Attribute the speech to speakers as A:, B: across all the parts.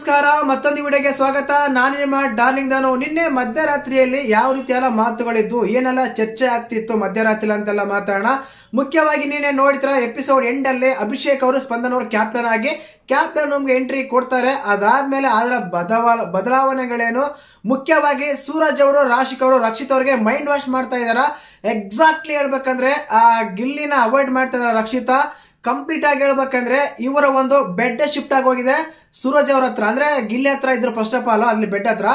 A: ನಮಸ್ಕಾರ, ಮತ್ತೊಂದು ವಿಡಿಯೋಗೆ ಸ್ವಾಗತ. ನಾನು ನಿಮ್ಮ ಡಾರ್ಲಿಂಗ್ ದಾನು. ನಿನ್ನೆ ಮಧ್ಯರಾತ್ರಿಯಲ್ಲಿ ಯಾವ ರೀತಿಯೆಲ್ಲ ಮಾತುಗಳಿದ್ದು, ಏನೆಲ್ಲ ಚರ್ಚೆ ಆಗ್ತಿತ್ತು ಮಧ್ಯರಾತ್ರಿ ಅಂತೆಲ್ಲ ಮಾತಾಡೋಣ. ಮುಖ್ಯವಾಗಿ ನೀನೆ ನೋಡಿದ್ರ ಎಪಿಸೋಡ್ ಎಂಡ್ ಅಲ್ಲಿ ಅಭಿಷೇಕ್ ಅವರು ಸ್ಪಂದನ್ ಅವರು ಕ್ಯಾಪ್ಟನ್ ಆಗಿ ನಮ್ಗೆ ಎಂಟ್ರಿ ಕೊಡ್ತಾರೆ. ಅದಾದ್ಮೇಲೆ ಅದರ ಬದಲಾವಣೆಗಳೇನು, ಮುಖ್ಯವಾಗಿ ಸೂರಜ್ ಅವರು, ರಾಶಿಕ್ ಅವರು, ರಕ್ಷಿತ್ ಅವರಿಗೆ ಮೈಂಡ್ ವಾಶ್ ಮಾಡ್ತಾ ಇದಾರ. ಎಕ್ಸಾಕ್ಟ್ಲಿ ಹೇಳ್ಬೇಕಂದ್ರೆ ಆ ಗಿಲ್ಲಿನ ಅವಾಯ್ಡ್ ಮಾಡ್ತಾ ಇದಾರೆ ರಕ್ಷಿತಾ. ಕಂಪ್ಲೀಟ್ ಆಗಿ ಹೇಳ್ಬೇಕಂದ್ರೆ ಇವರ ಒಂದು ಬೆಡ್ ಶಿಫ್ಟ್ ಆಗಿ ಹೋಗಿದೆ ಸೂರಜ್ ಅವ್ರ ಹತ್ರ. ಅಂದ್ರೆ ಗಿಲ್ಲಿ ಹತ್ರ ಇದ್ರು ಫಸ್ಟ್ ಆಫ್ ಆಲ್, ಅಲ್ಲಿ ಬೆಡ್ ಹತ್ರ.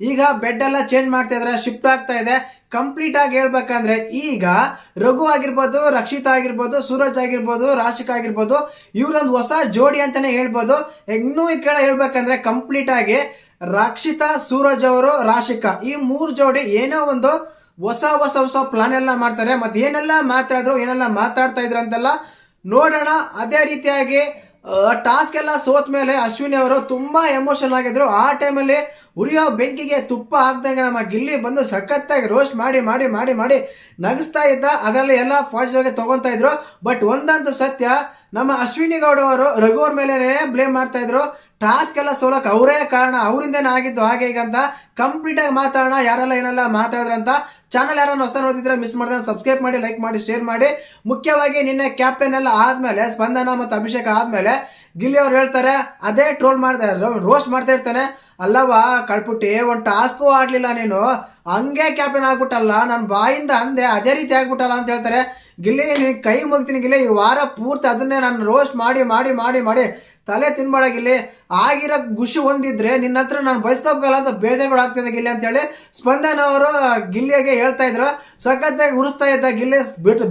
A: ಈಗ ಬೆಡ್ ಎಲ್ಲ ಚೇಂಜ್ ಮಾಡ್ತಾ ಇದ್ರೆ, ಶಿಫ್ಟ್ ಆಗ್ತಾ ಇದೆ. ಕಂಪ್ಲೀಟ್ ಆಗಿ ಹೇಳ್ಬೇಕಂದ್ರೆ ಈಗ ರಘು ಆಗಿರ್ಬೋದು, ರಕ್ಷಿತ್ ಆಗಿರ್ಬೋದು, ಸೂರಜ್ ಆಗಿರ್ಬೋದು, ರಾಶಿಕ್ ಆಗಿರ್ಬೋದು, ಇವ್ರೊಂದು ಹೊಸ ಜೋಡಿ ಅಂತಾನೆ ಹೇಳ್ಬೋದು. ಇನ್ನೂ ಈ ಕೆಳ ಹೇಳ್ಬೇಕಂದ್ರೆ ಕಂಪ್ಲೀಟ್ ಆಗಿ ರಕ್ಷಿತಾ, ಸೂರಜ್ ಅವರು, ರಾಶಿಕಾ, ಈ ಮೂರು ಜೋಡಿ ಏನೋ ಒಂದು ಹೊಸ ಪ್ಲಾನ್ ಎಲ್ಲ ಮಾಡ್ತಾರೆ. ಮತ್ತೆ ಏನೆಲ್ಲ ಮಾತಾಡಿದ್ರು, ಏನೆಲ್ಲ ಮಾತಾಡ್ತಾ ಇದ್ರು ಅಂತೆಲ್ಲ ನೋಡೋಣ. ಅದೇ ರೀತಿಯಾಗಿ ಟಾಸ್ಕ್ ಎಲ್ಲ ಸೋತ್ ಮೇಲೆ ಅಶ್ವಿನಿ ಅವರು ತುಂಬಾ ಎಮೋಷನ್ ಆಗಿದ್ರು. ಆ ಟೈಮಲ್ಲಿ ಉರಿಯೋ ಬೆಂಕಿಗೆ ತುಪ್ಪ ಹಾಕ್ದಂಗೆ ನಮ್ಮ ಗಿಲ್ಲಿ ಬಂದು ಸಖತ್ತಾಗಿ ರೋಸ್ಟ್ ಮಾಡಿ ಮಾಡಿ ಮಾಡಿ ಮಾಡಿ ನಗಿಸ್ತಾ ಇದ್ದ. ಅದರಲ್ಲಿ ಎಲ್ಲ ಪಾಸಿಟಿವ್ ಆಗಿ ತಗೊಂತಾ ಇದ್ರು. ಬಟ್ ಒಂದಂತೂ ಸತ್ಯ, ನಮ್ಮ ಅಶ್ವಿನಿ ಗೌಡ ಅವರು ರಘು ಅವ್ರ ಮೇಲೆ ಬ್ಲೇಮ್ ಮಾಡ್ತಾ ಇದ್ರು. ಟಾಸ್ಕ್ ಎಲ್ಲ ಸೋಲಕ್ ಅವರೇ ಕಾರಣ, ಅವರಿಂದೇನೆ ಆಗಿದ್ದು ಹಾಗೆ ಈಗ ಅಂತ. ಕಂಪ್ಲೀಟ್ ಆಗಿ ಮಾತಾಡೋಣ ಯಾರೆಲ್ಲ ಏನೆಲ್ಲ ಮಾತಾಡಿದ್ರಂತ. ಚಾನಲ್ ಯಾರನ್ನ ಹೊಸ ನೋಡ್ತಿದ್ರೆ ಮಿಸ್ ಮಾಡಿದ್ರೆ ಸಬ್ಸ್ಕ್ರೈಬ್ ಮಾಡಿ, ಲೈಕ್ ಮಾಡಿ, ಶೇರ್ ಮಾಡಿ. ಮುಖ್ಯವಾಗಿ ನಿನ್ನೆ ಕ್ಯಾಪ್ಟನ್ ಎಲ್ಲ ಆದ್ಮೇಲೆ, ಸ್ಪಂದನ ಮತ್ತು ಅಭಿಷೇಕ್ ಆದ್ಮೇಲೆ ಗಿಲ್ಲಿ ಅವ್ರು ಹೇಳ್ತಾರೆ, ಅದೇ ಟ್ರೋಲ್ ಮಾಡ್ತಾ ರೋಸ್ಟ್ ಮಾಡ್ತಾ ಇರ್ತಾನೆ. ಅಲ್ಲವಾ ಕಳ್ಪುಟ್ಟಿ, ಒಂದು ಟಾಸ್ಕು ಆಡ್ಲಿಲ್ಲ ನೀನು, ಹಂಗೆ ಕ್ಯಾಪ್ಟನ್ ಆಗ್ಬಿಟ್ಟಲ್ಲ, ನನ್ನ ಬಾಯಿಂದ ಅಂದೆ ಅದೇ ರೀತಿ ಆಗ್ಬಿಟ್ಟಲ್ಲ ಅಂತ ಹೇಳ್ತಾರೆ. ಗಿಲ್ಲಿ ನಿನ್ ಕೈ ಮುಗ್ತೀನಿ ಗಿಲ್ಲಿ, ಈ ವಾರ ಪೂರ್ತಿ ಅದನ್ನೇ ನಾನು ರೋಸ್ಟ್ ಮಾಡಿ ಮಾಡಿ ಮಾಡಿ ಮಾಡಿ ತಲೆ ತಿನ್ಬೇಡ ಗಿಲ್ಲಿ. ಆಗಿರೋ ಖುಷಿ ಹೊಂದಿದ್ರೆ ನಿನ್ನ ಹತ್ರ ನಾನು ಬಯಸ್ಕೋಬೇಕಲ್ಲ ಅಂತ ಬೇಜಾರುಗಳು ಆಗ್ತಿದೆ ಗಿಲ್ಲಿ ಅಂತೇಳಿ ಸ್ಪಂದನ ಅವರು ಗಿಲ್ಲಿಗೆ ಹೇಳ್ತಾ ಇದ್ರು. ಸಖತ್ತಾಗಿ ಉರಿಸ್ತಾ ಇದ್ದ ಗಿಲ್ಲಿ.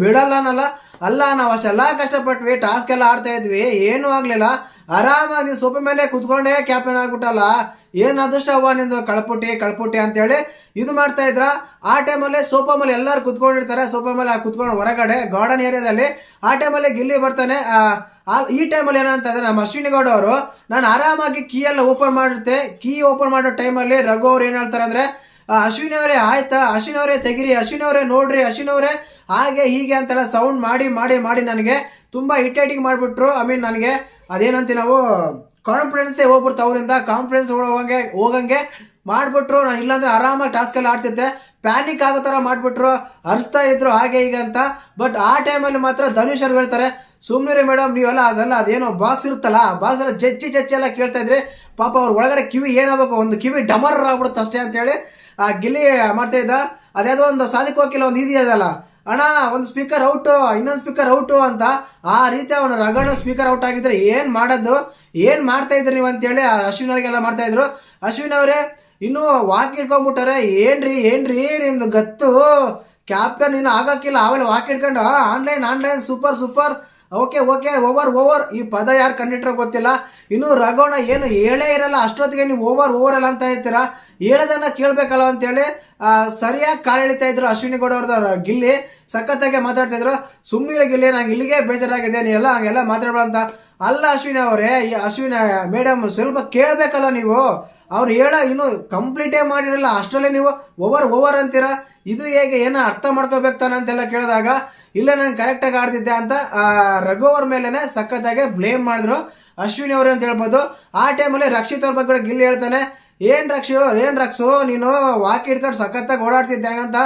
A: ಬಿಡಲ್ಲ ಅನ್ನಲ್ಲ, ಅಲ್ಲ ನಾವು ಅಷ್ಟೆಲ್ಲ ಕಷ್ಟಪಟ್ವಿ, ಟಾಸ್ಕ್ ಎಲ್ಲ ಆಡ್ತಾ ಇದ್ವಿ, ಏನೂ ಆಗ್ಲಿಲ್ಲ, ಆರಾಮಾಗಿ ನೀನು ಸೋಫೆ ಮೇಲೆ ಕುತ್ಕೊಂಡೇ ಕ್ಯಾಪ್ಟನ್ ಆಗ್ಬಿಟ್ಟಲ್ಲ, ಏನ್ ಅದೃಷ್ಟ ಅವ್ವ ನಿಂದು ಕಳ್ಪುಟ್ಟಿ ಅಂತೇಳಿ ಇದು ಮಾಡ್ತಾ ಇದ್ರ. ಆ ಟೈಮಲ್ಲಿ ಸೋಫಾ ಮೇಲೆ ಎಲ್ಲರೂ ಕುತ್ಕೊಂಡಿರ್ತಾರೆ. ಸೋಫಾ ಮೇಲೆ ಕುತ್ಕೊಂಡು ಹೊರಗಡೆ ಗಾರ್ಡನ್ ಏರಿಯಾದಲ್ಲಿ ಆ ಟೈಮಲ್ಲಿ ಗಿಲ್ಲಿ ಬರ್ತಾನೆ. ಈ ಟೈಮಲ್ಲಿ ಏನಂತ ಅಂದ್ರೆ ನಮ್ಮ ಅಶ್ವಿನಿ ಗೌಡ ಅವರು, ನಾನು ಆರಾಮಾಗಿ ಕೀ ಎಲ್ಲ ಓಪನ್ ಮಾಡಿರುತ್ತೆ. ಕೀ ಓಪನ್ ಮಾಡೋ ಟೈಮಲ್ಲಿ ರಘು ಅವ್ರು ಏನ್ ಹೇಳ್ತಾರೆ ಅಂದ್ರೆ, ಅಶ್ವಿನಿ ಅವರೇ ಆಯ್ತಾ, ಅಶ್ವಿನಿ ಅವರೇ ತೆಗಿರಿ, ಅಶ್ವಿನಿ ಅವರೇ ನೋಡ್ರಿ, ಅಶ್ವಿನಿ ಅವರೇ ಹಾಗೆ ಹೀಗೆ ಅಂತೆಲ್ಲ ಸೌಂಡ್ ಮಾಡಿ ಮಾಡಿ ಮಾಡಿ ನನಗೆ ತುಂಬಾ ಇರಿಟೇಟಿಂಗ್ ಮಾಡಿಬಿಟ್ರು. ನನಗೆ ಅದೇನಂತೀವಿ ನಾವು, ಕಾನ್ಫಿಡೆನ್ಸೇ ಹೋಗ್ಬಿಡ್ತು ಅವರಿಂದ. ಕಾನ್ಫಿಡೆನ್ಸ್ ಹೋಗಂಗೆ ಮಾಡ್ಬಿಟ್ರು. ನಾನು ಇಲ್ಲಾಂದ್ರೆ ಆರಾಮಾಗಿ ಟಾಸ್ಕ್ ಎಲ್ಲ ಆಡ್ತಿದ್ದೆ. ಪ್ಯಾನಿಕ್ ಆಗೋ ಥರ ಮಾಡ್ಬಿಟ್ರು, ಅರಿಸ್ತಾ ಇದ್ರು ಹಾಗೆ ಈಗ ಅಂತ. ಬಟ್ ಆ ಟೈಮಲ್ಲಿ ಮಾತ್ರ ಧನುಷ್ ಅವ್ರು ಹೇಳ್ತಾರೆ, ಸುಮ್ಮನೆ ಮೇಡಮ್ ನೀವೆಲ್ಲ ಅದೆಲ್ಲ ಅದೇನೋ ಬಾಕ್ಸ್ ಇರುತ್ತಲ್ಲ, ಆ ಬಾಕ್ಸ್ ಎಲ್ಲ ಜಚ್ಚಿ ಎಲ್ಲ ಕೇಳ್ತಾ ಇದ್ರಿ. ಪಾಪ ಅವ್ರ ಒಳಗಡೆ ಕಿವಿ ಏನಾಗಬೇಕು, ಒಂದು ಕಿವಿ ಡಮರ್ ಆಗ್ಬಿಡುತ್ತೆ ಅಷ್ಟೇ ಅಂತೇಳಿ ಆ ಗಿಲ್ಲಿ ಮಾಡ್ತಾ ಇದ್ದ. ಅದ್ಯಾವುದೋ ಒಂದು ಸಾಧಿಕ್ ಹೋಗಿಲ್ಲ, ಒಂದು ಇದೆಯಲ್ಲ ಅಣ್ಣ, ಒಂದು ಸ್ಪೀಕರ್ ಔಟು, ಇನ್ನೊಂದು ಸ್ಪೀಕರ್ ಔಟು ಅಂತ. ಆ ರೀತಿ ಅವನ ರಗಣ ಸ್ಪೀಕರ್ ಔಟ್ ಆಗಿದ್ರೆ ಏನ್ ಮಾಡೋದು, ಏನ್ ಮಾಡ್ತಾ ಇದ್ರಿ ನೀವು ಅಂತೇಳಿ ಅಶ್ವಿನ್ ಅವ್ರಿಗೆಲ್ಲ ಮಾಡ್ತಾ ಇದ್ರು. ಅಶ್ವಿನ್ ಅವರೇ ಇನ್ನು ವಾಕ್ ಇಟ್ಕೊಂಡ್ಬಿಟ್ಟಾರೆ. ಏನ್ರಿ ನಿಮ್ದು ಗತ್ತು, ಕ್ಯಾಪ್ಟನ್ ಇನ್ನು ಆಗಕ್ಕಿಲ್ಲ, ಆಮೇಲೆ ವಾಕ್ ಇಟ್ಕೊಂಡು ಆನ್ಲೈನ್ ಸೂಪರ್ ಓಕೆ ಓವರ್ ಈ ಪದ ಯಾರು ಕಂಡಿಟ್ರೋ ಗೊತ್ತಿಲ್ಲ. ಇನ್ನು ರಘೋಣ ಏನು ಹೇಳೇ ಇರಲ್ಲ, ಅಷ್ಟೊತ್ತಿಗೆ ನೀವು ಓವರ್ ಅಲ್ಲ ಅಂತ ಹೇಳ್ತೀರಾ, ಹೇಳೋದನ್ನ ಕೇಳ್ಬೇಕಲ್ಲ ಅಂತೇಳಿ ಸರಿಯಾಗಿ ಕಾಲು ಎಳಿತಾ ಇದ್ರು ಅಶ್ವಿನಿ ಗೌಡ ಅವ್ರದ್ದು ಗಿಲ್ಲಿ. ಸಖತ್ತಾಗೆ ಮಾತಾಡ್ತಾ ಇದ್ರು. ಸುಮ್ಮನೆ ಗಿಲ್ಲಿ, ನಂಗೆ ಇಲ್ಲಿಗೆ ಬೇಜಾರಾಗಿದೆ, ನೀ ಎಲ್ಲ ಹಂಗೆಲ್ಲ ಮಾತಾಡ್ಬೇಡ ಅಂತ. ಅಲ್ಲ ಅಶ್ವಿನಿ ಅವರೇ, ಅಶ್ವಿನಿ ಮೇಡಮ್ ಸ್ವಲ್ಪ ಕೇಳ್ಬೇಕಲ್ಲ ನೀವು, ಅವ್ರು ಇನ್ನು ಕಂಪ್ಲೀಟೇ ಮಾಡಿರಲ್ಲ, ಅಷ್ಟರಲ್ಲೇ ನೀವು ಓವರ್ ಅಂತೀರಾ, ಇದು ಹೇಗೆ, ಏನೋ ಅರ್ಥ ಮಾಡ್ಕೋಬೇಕು ತಾನೆ ಅಂತೆಲ್ಲ ಕೇಳಿದಾಗ, ಇಲ್ಲ ನಾನು ಕರೆಕ್ಟಾಗಿ ಆಡ್ತಿದ್ದೆ ಅಂತ ರಘು ಅವ್ರ ಮೇಲೆನೆ ಸಖತ್ತಾಗೆ ಬ್ಲೇಮ್ ಮಾಡಿದ್ರು ಅಶ್ವಿನಿ ಅವರು ಅಂತ ಹೇಳ್ಬೋದು. ಆ ಟೈಮಲ್ಲಿ ರಕ್ಷಿತ್ ಅವ್ರ ಬಗ್ಗೆ ಗಿಲ್ಲಿ ಹೇಳ್ತಾನೆ, ಏನ್ ರಕ್ಷು ನೀನು ವಾಕಿ ಇಟ್ಕೊಂಡು ಸಖತ್ತಾಗಿ ಓಡಾಡ್ತಿದ್ದೆ ಅಂತ.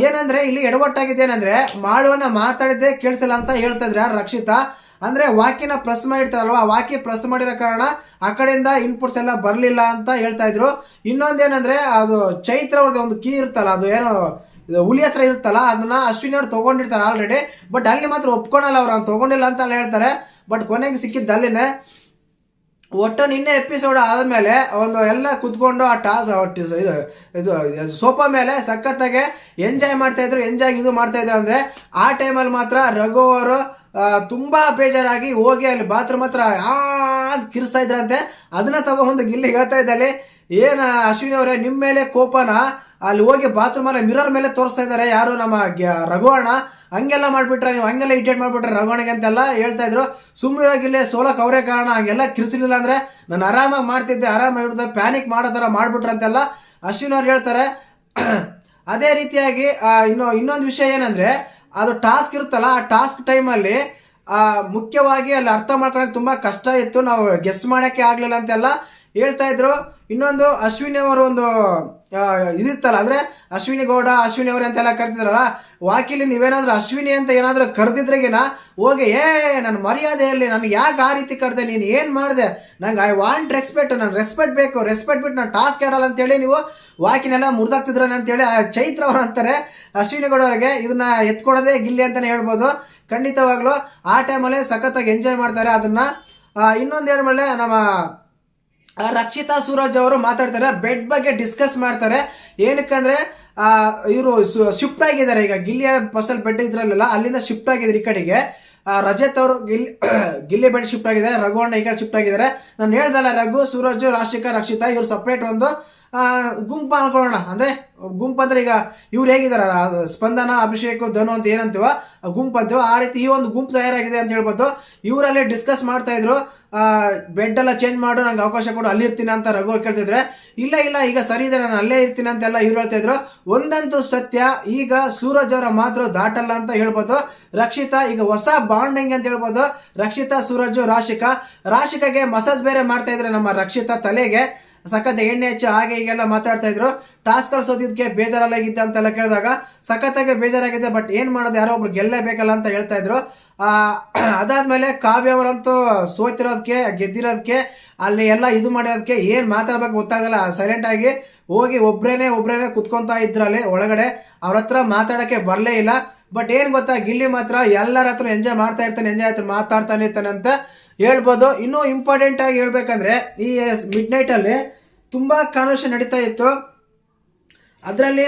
A: ಏನಂದ್ರೆ ಇಲ್ಲಿ ಎಡವಟ್ಟಾಗಿದ್ದೇನೆಂದ್ರೆ, ಮಾಳುವನ್ನ ಮಾತಾಡಿದ್ದೆ ಕೇಳಿಸಲ್ಲ ಅಂತ ಹೇಳ್ತಾ ಇದ್ರೆ ರಕ್ಷಿತಾ. ಅಂದ್ರೆ ವಾಕಿನ ಪ್ರೆಸ್ ಮಾಡಿರ್ತಾರಲ್ವಾ, ವಾಕಿ ಪ್ರೆಸ್ ಮಾಡಿರೋ ಕಾರಣ ಆ ಕಡೆಯಿಂದ ಇನ್ಪುಟ್ಸ್ ಎಲ್ಲ ಬರ್ಲಿಲ್ಲ ಅಂತ ಹೇಳ್ತಾ ಇದ್ರು. ಇನ್ನೊಂದೇನಂದ್ರೆ, ಅದು ಚೈತ್ರ ಅವ್ರದ್ದು ಒಂದು ಕೀ ಇರುತ್ತಲ್ಲ, ಅದು ಏನೋ ಹುಲಿ ಹತ್ರ ಇರುತ್ತಲ್ಲ, ಅದನ್ನ ಅಶ್ವಿನಿ ಅವ್ರು ತಗೊಂಡಿರ್ತಾರೆ ಆಲ್ರೆಡಿ. ಬಟ್ ಅಲ್ಲಿ ಮಾತ್ರ ಒಪ್ಕೊಳಲ್ಲ, ಅವ್ರು ತಗೊಂಡಿಲ್ಲ ಅಂತ ಹೇಳ್ತಾರೆ. ಬಟ್ ಕೊನೆಗೆ ಸಿಕ್ಕಿದ್ದು ಅಲ್ಲಿನೇ. ಒಟ್ಟು ನಿನ್ನೆ ಎಪಿಸೋಡ್ ಆದ್ಮೇಲೆ ಒಂದು ಎಲ್ಲ ಕುತ್ಕೊಂಡು ಆ ಇದು ಸೋಫಾ ಮೇಲೆ ಸಖತ್ತಾಗೆ ಎಂಜಾಯ್ ಮಾಡ್ತಾ ಇದ್ರು. ಇದು ಮಾಡ್ತಾ ಇದ್ರು. ಅಂದ್ರೆ ಆ ಟೈಮಲ್ಲಿ ಮಾತ್ರ ರಘು ಅವರು ತುಂಬಾ ಬೇಜಾರಾಗಿ ಹೋಗಿ ಅಲ್ಲಿ ಬಾತ್ರೂಮ್ ಹತ್ರ ಅಂತ ಕಿರಿಸ್ತಾ ಇದ್ರಂತೆ. ಅದನ್ನ ತಗೊಂಡು ಗಿಲ್ಲಿ ಹೇಳ್ತಾ ಇದ್ದಲ್ಲಿ, ಏನ ಅಶ್ವಿನಿ ಅವರೇ ನಿಮ್ಮ ಮೇಲೆ ಕೋಪನ ಅಲ್ಲಿ ಹೋಗಿ ಬಾತ್ರೂಮ್ ಅಲ್ಲಿ ಮಿರರ್ ಮೇಲೆ ತೋರಿಸ್ತಾ ಇದ್ದಾರೆ ಯಾರು, ನಮ್ಮ ರಘುವಣ್ಣ, ಹಂಗೆಲ್ಲ ಮಾಡ್ಬಿಟ್ರೆ ನೀವು, ಹಂಗೆಲ್ಲ ಇಟೇಟ್ ಮಾಡ್ಬಿಟ್ರೆ ರಘುವಣ್ಣಗೆ ಅಂತೆಲ್ಲ ಹೇಳ್ತಾ ಇದ್ರು. ಸುಮ್ಮನೆ ಸೋಲಕ್ ಅವರೇ ಕಾರಣ, ಹಂಗೆಲ್ಲ ಕಿರಿಸಲಿಲ್ಲ ಅಂದ್ರೆ ನಾನು ಆರಾಮಾಗಿ ಮಾಡ್ತಿದ್ದೆ, ಆರಾಮಾಗಿ ಪ್ಯಾನಿಕ್ ಮಾಡೋ ಥರ ಮಾಡ್ಬಿಟ್ರಂತೆಲ್ಲ ಅಶ್ವಿನಿ ಅವ್ರು ಹೇಳ್ತಾರೆ. ಅದೇ ರೀತಿಯಾಗಿ ಇನ್ನೊಂದು ವಿಷಯ ಏನಂದ್ರೆ, ಅದು ಟಾಸ್ಕ್ ಇರುತ್ತಲ್ಲ, ಆ ಟಾಸ್ಕ್ ಟೈಮಲ್ಲಿ ಮುಖ್ಯವಾಗಿ ಅಲ್ಲಿ ಅರ್ಥ ಮಾಡ್ಕೊಳಕ್ಕೆ ತುಂಬಾ ಕಷ್ಟ ಇತ್ತು, ನಾವು ಗೆಸ್ ಮಾಡೋಕ್ಕೆ ಆಗ್ಲಿಲ್ಲ ಅಂತೆಲ್ಲ ಹೇಳ್ತಾ ಇದ್ರು. ಇನ್ನೊಂದು ಅಶ್ವಿನಿ ಅವರು ಒಂದು ಇದಿತ್ತಲ್ಲ, ಅಂದ್ರೆ ಅಶ್ವಿನಿ ಗೌಡ, ಅಶ್ವಿನಿ ಅವ್ರೆ ಅಂತೆಲ್ಲ ಕರ್ತಿದ್ರಲ್ಲ, ವಾಕಿಲಿ ನೀವೇನಾದ್ರೂ ಅಶ್ವಿನಿ ಅಂತ ಏನಾದ್ರೂ ಕರೆದಿದ್ರೆಗಿನ ಹೋಗಿ ನನ್ನ ಮರ್ಯಾದೆಯಲ್ಲಿ ನನಗೆ ಯಾಕೆ ಆ ರೀತಿ ಕರೆದೆ, ನೀನು ಏನು ಮಾಡಿದೆ, ನಂಗೆ ಐ ವಾಂಟ್ ರೆಸ್ಪೆಕ್ಟ್, ನಂಗೆ ರೆಸ್ಪೆಕ್ಟ್ ಬೇಕು, ರೆಸ್ಪೆಕ್ಟ್ ಬಿಟ್ಟು ನಾನು ಟಾಸ್ಕ್ ಆಡಲ್ಲ ಅಂತೇಳಿ ನೀವು ವಾಕಿನೆಲ್ಲ ಮುರಿದಾಗ್ತಿದ್ರನ ಅಂತೇಳಿ ಚೈತ್ರ ಅವ್ರು ಅಂತಾರೆ ಅಶ್ವಿನಿ ಗೌಡ ಅವರಿಗೆ. ಇದನ್ನ ಎತ್ಕೊಡೋದೇ ಗಿಲ್ಲಿ ಅಂತಾನೆ ಹೇಳ್ಬೋದು. ಖಂಡಿತವಾಗ್ಲೂ ಆ ಟೈಮಲ್ಲಿ ಸಖತ್ತಾಗಿ ಎಂಜಾಯ್ ಮಾಡ್ತಾರೆ ಅದನ್ನ. ಇನ್ನೊಂದು ಮೇಲೆ ನಮ್ಮ ರಕ್ಷಿತಾ ಸೂರಜ್ ಅವರು ಮಾತಾಡ್ತಾರೆ, ಬೆಡ್ ಬಗ್ಗೆ ಡಿಸ್ಕಸ್ ಮಾಡ್ತಾರೆ. ಏನಕ್ಕಂದ್ರೆ ಇವರು ಶಿಫ್ಟ್ ಆಗಿದ್ದಾರೆ ಈಗ, ಗಿಲ್ಲಿಯ ಫಸಲ್ ಬೆಡ್ ಇದ್ರಲ್ಲ ಅಲ್ಲಿಂದ ಶಿಫ್ಟ್ ಆಗಿದ್ರು ಈ ಕಡೆಗೆ. ರಜತ್ ಅವರು ಗಿಲ್ಲಿ ಬೆಡ್ ಶಿಫ್ಟ್ ಆಗಿದ್ದಾರೆ, ರಘುವಣ್ಣ ಈ ಕಡೆ ಶಿಫ್ಟ್ ಆಗಿದ್ದಾರೆ. ನಾನು ಹೇಳ್ದಲ್ಲ, ರಘು, ಸೂರಜ್, ರಾಶಿಕಾ, ರಕ್ಷಿತಾ ಇವ್ರು ಸಪ್ರೇಟ್ ಒಂದು ಗುಂಪು ಅನ್ಕೊಳ್ಳೋಣ. ಅಂದ್ರೆ ಗುಂಪು ಅಂದ್ರೆ ಈಗ ಇವ್ರು ಹೇಗಿದಾರ ಸ್ಪಂದನ, ಅಭಿಷೇಕ್, ಧನು ಅಂತ ಏನಂತೀವ ಗುಂಪು ಅಂತೀವ, ಆ ರೀತಿ ಈ ಒಂದು ಗುಂಪು ತಯಾರಾಗಿದೆ ಅಂತ ಹೇಳ್ಬೋದು. ಇವರಲ್ಲಿ ಡಿಸ್ಕಸ್ ಮಾಡ್ತಾ ಇದ್ರು, ಬೆಡ್ ಎಲ್ಲ ಚೇಂಜ್ ಮಾಡು, ನಂಗೆ ಅವಕಾಶ ಕೊಡು, ಅಲ್ಲಿ ಇರ್ತೀನಿ ಅಂತ ರಘು ಕೇಳ್ತಿದ್ರೆ, ಇಲ್ಲ ಈಗ ಸರಿ ಇದೆ, ನಾನು ಅಲ್ಲೇ ಇರ್ತೀನಿ ಅಂತೆಲ್ಲ ಇವ್ರು ಹೇಳ್ತಾ ಇದ್ರು. ಒಂದಂತೂ ಸತ್ಯ, ಈಗ ಸೂರಜ್ ಅವರ ಮಾತ್ರ ದಾಟಲ್ಲ ಅಂತ ಹೇಳ್ಬೋದು. ರಕ್ಷಿತಾ ಈಗ ಹೊಸ ಬಾಂಡಿಂಗ್ ಅಂತ ಹೇಳ್ಬೋದು. ರಕ್ಷಿತಾ, ಸೂರಜ್, ರಾಶಿಕಾಗೆ ಮಸಾಜ್ ಬೇರೆ ಮಾಡ್ತಾ ಇದ್ರೆ ನಮ್ಮ ರಕ್ಷಿತಾ ತಲೆಗೆ ಸಖತ್ ಎಣ್ಣೆ ಹೆಚ್ಚು ಹಾಗೆ ಹೀಗೆಲ್ಲ ಮಾತಾಡ್ತಾ ಇದ್ರು. ಟಾಸ್ಕ್ ಸೋತಿದ್ಕೆ ಬೇಜಾರಲ್ಲಾಗಿದ್ದೆ ಅಂತೆಲ್ಲ ಕೇಳಿದಾಗ ಸಖತ್ತಾಗಿ ಬೇಜಾರಾಗಿದೆ, ಬಟ್ ಏನ್ ಮಾಡೋದು, ಯಾರೋ ಒಬ್ರು ಗೆಲ್ಲೇಬೇಕಲ್ಲ ಅಂತ ಹೇಳ್ತಾ ಇದ್ರು. ಅದಾದ್ಮೇಲೆ ಕಾವ್ಯ ಅವರಂತೂ ಸೋತಿರೋದಕ್ಕೆ ಗೆದ್ದಿರೋದಕ್ಕೆ ಅಲ್ಲಿ ಎಲ್ಲ ಇದು ಮಾಡಿರೋದಕ್ಕೆ ಏನ್ ಮಾತಾಡ್ಬೇಕು ಗೊತ್ತಾಗಲ್ಲ, ಸೈಲೆಂಟ್ ಆಗಿ ಹೋಗಿ ಒಬ್ರೇನೆ ಕುತ್ಕೊಂತ ಇದ್ರಲ್ಲಿ ಒಳಗಡೆ. ಅವ್ರ ಹತ್ರ ಮಾತಾಡಕ್ಕೆ ಬರ್ಲೇ ಇಲ್ಲ. ಬಟ್ ಏನ್ ಗೊತ್ತಾ, ಗಿಲ್ಲಿ ಮಾತ್ರ ಎಲ್ಲರ ಹತ್ರ ಎಂಜಾಯ್ ಮಾಡ್ತಾ ಇರ್ತಾನೆ, ಮಾತಾಡ್ತಾನೆ ಇರ್ತಾನೆ ಅಂತ ಹೇಳ್ಬೋದು. ಇನ್ನೂ ಇಂಪಾರ್ಟೆಂಟ್ ಆಗಿ ಹೇಳ್ಬೇಕಂದ್ರೆ ಈ ಮಿಡ್ ನೈಟ್ ಅಲ್ಲಿ ತುಂಬಾ ಕಾನ್ವರ್ಸೇಷನ್ ನಡೀತಾ ಇತ್ತು. ಅದರಲ್ಲಿ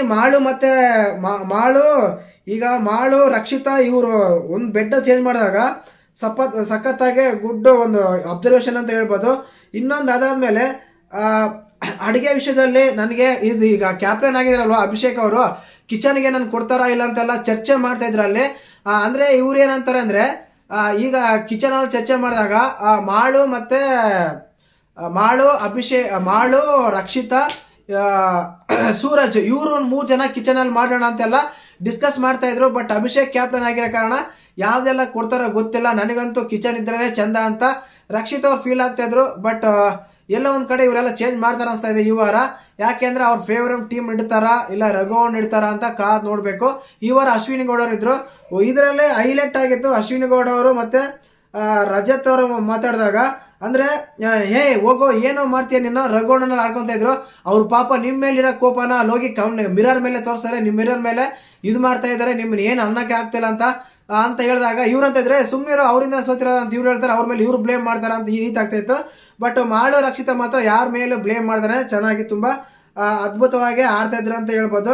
A: ಮಾಳು ರಕ್ಷಿತಾ ಇವರು ಒಂದು ಬೆಡ್ ಚೇಂಜ್ ಮಾಡಿದಾಗ ಸಖತ್ತಾಗಿ ಗುಡ್ ಒಂದು ಅಬ್ಸರ್ವೇಷನ್ ಅಂತ ಹೇಳ್ಬೋದು. ಇನ್ನೊಂದು ಅದಾದ್ಮೇಲೆ ಅಡಿಗೆ ವಿಷಯದಲ್ಲಿ ನನಗೆ ಇದು ಈಗ ಕ್ಯಾಪ್ಟನ್ ಆಗಿದಾರಲ್ವಾ ಅಭಿಷೇಕ್ ಅವರು, ಕಿಚನ್ಗೆ ನಾನು ಕೊಡ್ತಾರಾ ಇಲ್ಲ ಅಂತೆಲ್ಲ ಚರ್ಚೆ ಮಾಡ್ತಾ ಇದ್ರು ಅಲ್ಲಿ. ಅಂದ್ರೆ ಇವ್ರು ಏನಂತಾರೆ ಅಂದ್ರೆ, ಈಗ ಕಿಚನ್ ಅಲ್ಲಿ ಚರ್ಚೆ ಮಾಡಿದಾಗ ಮಾಳು ರಕ್ಷಿತಾ ಸೂರಜ್ ಇವರು ಒಂದು 3 ಜನ ಕಿಚನ್ ಅಲ್ಲಿ ಮಾಡೋಣ ಅಂತೆಲ್ಲ ಡಿಸ್ಕಸ್ ಮಾಡ್ತಾ ಇದ್ರು. ಬಟ್ ಅಭಿಷೇಕ್ ಕ್ಯಾಪ್ಟನ್ ಆಗಿರೋ ಕಾರಣ ಯಾವ್ದೆಲ್ಲ ಕೊಡ್ತಾರೋ ಗೊತ್ತಿಲ್ಲ, ನನಗಂತೂ ಕಿಚನ್ ಇದ್ರೇನೆ ಚಂದ ಅಂತ ರಕ್ಷಿತಾ ಅವ್ರು ಫೀಲ್ ಆಗ್ತಾ ಇದ್ರು. ಬಟ್ ಎಲ್ಲ ಒಂದ್ ಕಡೆ ಇವರೆಲ್ಲ ಚೇಂಜ್ ಮಾಡ್ತಾರ ಅನ್ಸ್ತಾ ಇದೆ ಈ ವಾರ. ಯಾಕೆಂದ್ರೆ ಅವ್ರ ಫೇವರೇಟ್ ಟೀಮ್ ಇಡ್ತಾರ ಇಲ್ಲ ರಘುವನ್ ಇಡ್ತಾರ ಅಂತ ಕಾದ್ ನೋಡ್ಬೇಕು. ಈ ವಾರ ಅಶ್ವಿನಿ ಗೌಡ ಅವರು ಇದ್ರು. ಇದರಲ್ಲೇ ಹೈಲೈಟ್ ಆಗಿತ್ತು ಅಶ್ವಿನಿ ಗೌಡ ಅವರು ಮತ್ತೆ ರಜತ್ ಅವರು ಮಾತಾಡಿದಾಗ, ಅಂದ್ರೆ ಹೇ ಹೋಗೋ ಏನೋ ಮಾಡ್ತೀಯ ನಿನ್ನ, ರಘುವಣ್ಣನಲ್ಲಿ ಆಡ್ಕೊಂತ ಇದ್ರು. ಅವ್ರ ಪಾಪ ನಿಮ್ ಮೇಲಿರೋ ಕೋಪನ ಲೋಗಿ ಮಿರರ್ ಮೇಲೆ ತೋರಿಸ್ತಾರೆ, ನಿಮ್ ಮಿರರ್ ಮೇಲೆ ಇದು ಮಾಡ್ತಾ ಇದಾರೆ, ನಿಮ್ಮನ್ನ ಏನ್ ಅನ್ನಕ್ಕೆ ಆಗ್ತಿಲ್ಲ ಅಂತ ಹೇಳಿದಾಗ ಇವ್ರಂತ ಇದ್ರೆ ಸುಮ್ಮನೆ ಅವರಿಂದ ಸೋತಿರೋ ಅಂತ ಇವ್ರು ಹೇಳ್ತಾರೆ, ಅವ್ರ ಮೇಲೆ ಇವ್ರು ಬ್ಲೇಮ್ ಮಾಡ್ತಾರ ಅಂತ ಈ ರೀತಿ ಆಗ್ತಾ ಇತ್ತು. ಬಟ್ ಮಾಳು ರಕ್ಷಿತಾ ಮಾತ್ರ ಯಾರ ಮೇಲೂ ಬ್ಲೇಮ್ ಮಾಡ್ತಾರೆ, ಚೆನ್ನಾಗಿ ತುಂಬಾ ಅದ್ಭುತವಾಗಿ ಆಡ್ತಾ ಇದ್ರು ಅಂತ ಹೇಳ್ಬೋದು.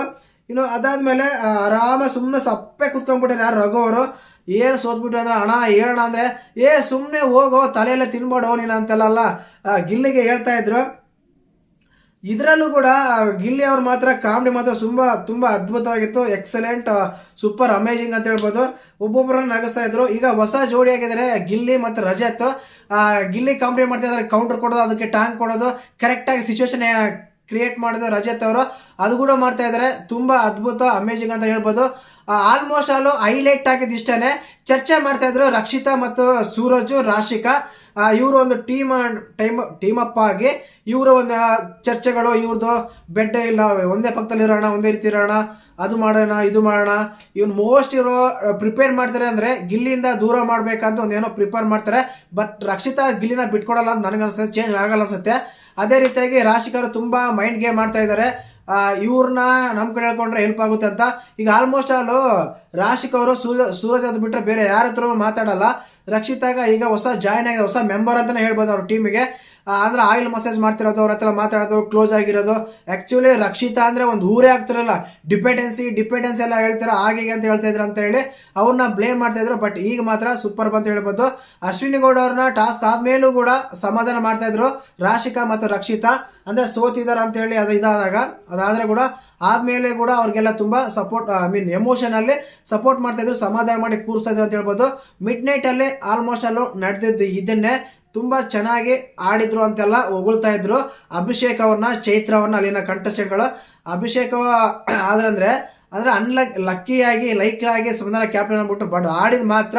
A: ಇನ್ನು ಅದಾದ್ಮೇಲೆ ಆರಾಮ ಸುಮ್ಮನೆ ಸಪ್ಪೆ ಕುತ್ಕೊಂಡ್ಬಿಟ್ಟಾರೆ ಯಾರು ರಘು ಅವರು. ಏನ್ ಸೋತ್ಬಿಟ್ರು ಅಂದ್ರೆ, ಅಣ್ಣ ಹೇಳೋಣ ಅಂದ್ರೆ ಸುಮ್ಮನೆ ಹೋಗೋ ತಲೆಯಲ್ಲೇ ತಿನ್ಬೇಡೋ ನೀನು ಅಂತೆಲ್ಲ ಗಿಲ್ಲಿಗೆ ಹೇಳ್ತಾ ಇದ್ರು. ಇದರಲ್ಲೂ ಕೂಡ ಗಿಲ್ಲಿ ಅವ್ರ ಮಾತ್ರ ಕಾಮಿಡಿ ಮಾತ್ರ ತುಂಬಾ ಅದ್ಭುತವಾಗಿತ್ತು, ಎಕ್ಸಲೆಂಟ್, ಸೂಪರ್ ಅಮೇಜಿಂಗ್ ಅಂತ ಹೇಳ್ಬೋದು. ಒಬ್ಬೊಬ್ಬರನ್ನ ನಗಿಸ್ತಾ ಇದ್ರು. ಈಗ ಹೊಸ ಜೋಡಿ ಆಗಿದ್ದಾರೆ ಗಿಲ್ಲಿ ಮತ್ತೆ ರಜತ್. ಗಿಲ್ಲಿ ಕಾಮಿಡಿ ಮಾಡ್ತಾ ಇದ್ದಾರೆ, ಕೌಂಟರ್ ಕೊಡೋದು, ಅದಕ್ಕೆ ಟ್ಯಾಂಕ್ ಕೊಡೋದು, ಕರೆಕ್ಟ್ ಆಗಿ ಸಿಚುವೇಶನ್ ಕ್ರಿಯೇಟ್ ಮಾಡೋದು ರಜತ್ ಅವರು, ಅದು ಕೂಡ ಮಾಡ್ತಾ ಇದ್ದಾರೆ. ತುಂಬಾ ಅದ್ಭುತ ಅಮೇಜಿಂಗ್ ಅಂತ ಹೇಳ್ಬೋದು. ಆಲ್ಮೋಸ್ಟ್ ಆಲ್ ಹೈಲೈಟ್ ಆಗಿದ್ದು ಇಷ್ಟನೇ. ಚರ್ಚೆ ಮಾಡ್ತಾ ಇದ್ರು ರಕ್ಷಿತಾ ಮತ್ತು ಸೂರಜ್, ರಾಶಿಕಾ ಇವರು ಒಂದು ಟೀಮ್ ಅಪ್ ಆಗಿ ಇವರು ಒಂದು ಚರ್ಚೆಗಳು, ಇವ್ರದ್ದು ಬೆಡ್ ಇಲ್ಲ, ಒಂದೇ ಪಕ್ಕದಲ್ಲಿ ಇರೋಣ, ಒಂದೇ ರೀತಿ ಇರೋಣ, ಅದು ಮಾಡೋಣ ಇದು ಮಾಡೋಣ. ಇವನ್ ಮೋಸ್ಟ್ ಇವರು ಪ್ರಿಪೇರ್ ಮಾಡ್ತಾರೆ ಅಂದ್ರೆ ಗಿಲ್ಲಿಯಿಂದ ದೂರ ಮಾಡ್ಬೇಕಂತ ಒಂದೇನೋ ಪ್ರಿಪೇರ್ ಮಾಡ್ತಾರೆ. ಬಟ್ ರಕ್ಷಿತಾ ಗಿಲ್ಲಿನ ಬಿಟ್ಕೊಡಲ್ಲ ಅಂತ ನನಗನ್ಸುತ್ತೆ, ಚೇಂಜ್ ಆಗಲ್ಲ ಅನ್ಸುತ್ತೆ. ಅದೇ ರೀತಿಯಾಗಿ ರಾಶಿಕರು ತುಂಬಾ ಮೈಂಡ್ ಗೇಮ್ ಮಾಡ್ತಾ ಇದ್ದಾರೆ, ಇವ್ರನ್ನ ನಮ್ ಕಡೆ ಹೇಳ್ಕೊಂಡ್ರೆ ಹೆಲ್ಪ್ ಆಗುತ್ತೆ ಅಂತ. ಈಗ ಆಲ್ಮೋಸ್ಟ್ ಆಲ್ ರಾಶಿಕ್ ಅವರು ಸೂರಜ್ ಅದು ಬಿಟ್ರೆ ಬೇರೆ ಯಾರ ಹತ್ರ ಮಾತಾಡಲ್ಲ. ರಕ್ಷಿತಾಗ ಈಗ ಹೊಸ ಜಾಯ್ನ್ ಆಗಿದೆ, ಹೊಸ ಮೆಂಬರ್ ಅಂತಾನೆ ಹೇಳ್ಬೋದು ಅವ್ರ ಟೀಮಿಗೆ. ಅಂದ್ರೆ ಆಯಿಲ್ ಮಸಾಜ್ ಮಾಡ್ತಿರೋದು, ಅವ್ರ ಹತ್ರ ಮಾತಾಡೋದು, ಕ್ಲೋಸ್ ಆಗಿರೋದು. ಆಕ್ಚುಲಿ ರಕ್ಷಿತಾ ಅಂದ್ರೆ ಒಂದು ಊರೇ ಆಗ್ತಿರಲ್ಲ, ಡಿಪೆಂಡೆನ್ಸಿ ಎಲ್ಲ ಹೇಳ್ತಾರ ಹಾಗೆ ಅಂತ ಹೇಳ್ತಾ ಇದ್ರು ಅಂತ ಹೇಳಿ ಅವ್ರನ್ನ ಬ್ಲೇಮ್ ಮಾಡ್ತಾ ಇದ್ರು. ಬಟ್ ಈಗ ಮಾತ್ರ ಸೂಪರ್ ಅಂತ ಹೇಳ್ಬೋದು. ಅಶ್ವಿನಿ ಗೌಡ ಅವ್ರನ್ನ ಟಾಸ್ಕ್ ಆದ್ಮೇಲೂ ಕೂಡ ಸಮಾಧಾನ ಮಾಡ್ತಾ ಇದ್ರು ರಾಶಿಕಾ ಮತ್ತು ರಕ್ಷಿತಾ, ಅಂದ್ರೆ ಸೋತಿದಾರ ಅಂತ ಹೇಳಿ ಅದಾದ್ರೆ ಕೂಡ ಆದ್ಮೇಲೆ ಕೂಡ ಅವ್ರಿಗೆಲ್ಲ ತುಂಬಾ ಸಪೋರ್ಟ್ ಎಮೋಷನ್ ಅಲ್ಲಿ ಸಪೋರ್ಟ್ ಮಾಡ್ತಾ ಇದ್ರು, ಸಮಾಧಾನ ಮಾಡಿ ಕೂರಿಸ್ತಾ ಇದ್ರು ಅಂತ ಹೇಳ್ಬೋದು. ಮಿಡ್ ನೈಟ್ ಅಲ್ಲಿ ಆಲ್ಮೋಸ್ಟ್ ಅಲ್ಲೂ ನಡೆದಿದ್ದು ಇದನ್ನೇ, ತುಂಬಾ ಚೆನ್ನಾಗಿ ಆಡಿದ್ರು ಅಂತೆಲ್ಲ ಹೊಗಳ್ತಾ ಇದ್ರು ಅಭಿಷೇಕ್ ಅವ್ರನ್ನ, ಚೈತ್ರ ಅವ್ರನ್ನ, ಅಲ್ಲಿನ ಕಂಟೆಸ್ಟೆಂಟ್ಗಳು. ಅಭಿಷೇಕ್ ಆದ್ರಂದ್ರೆ ಲೈಕ್ ಆಗಿ ಸಂಧಾನ ಕ್ಯಾಪ್ಟನ್ ಅಂದ್ಬಿಟ್ಟು ಬಟ್ ಆಡಿದ್ ಮಾತ್ರ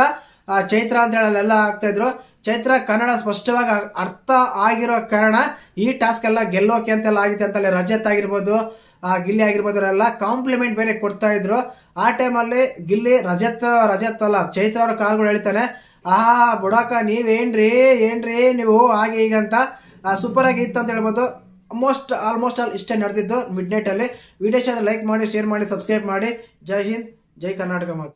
A: ಚೈತ್ರ ಅಂತ ಹೇಳಿ ಆಗ್ತಾ ಇದ್ರು. ಚೈತ್ರ ಕನ್ನಡ ಸ್ಪಷ್ಟವಾಗಿ ಅರ್ಥ ಆಗಿರೋ ಕಾರಣ ಈ ಟಾಸ್ಕ್ ಎಲ್ಲ ಗೆಲ್ಲೋಕೆ ಅಂತೆಲ್ಲ ಆಗಿದೆ ಅಂತಲ್ಲಿ ರಜತ್ ಆಗಿರ್ಬೋದು ಗಿಲ್ಲಿ ಆಗಿರ್ಬೋದು ಅವರೆಲ್ಲ ಕಾಂಪ್ಲಿಮೆಂಟ್ ಬೇರೆ ಕೊಡ್ತಾ ಇದ್ರು. ಆ ಟೈಮಲ್ಲಿ ಗಿಲ್ಲಿ ರಜತ್ ಅಲ್ಲ ಚೈತ್ರ ಅವ್ರ ಕಾಲ್ಗಳು ಹೇಳ್ತಾನೆ, ಬುಡಾಕ ನೀವೇನ್ರಿ ನೀವು ಹಾಗೆ ಈಗ ಅಂತ ಸೂಪರ್ ಆಗಿ ಇತ್ತು ಅಂತ ಹೇಳ್ಬೋದು. ಆಲ್ಮೋಸ್ಟ್ ಆಲ್ ಇಷ್ಟೇ ನಡೆದಿದ್ದು ಮಿಡ್ ನೈಟಲ್ಲಿ. ವಿಡಿಯೋ ಲೈಕ್ ಮಾಡಿ, ಶೇರ್ ಮಾಡಿ, ಸಬ್ಸ್ಕ್ರೈಬ್ ಮಾಡಿ. ಜೈ ಹಿಂದ್, ಜೈ ಕರ್ನಾಟಕ ಮಾತು.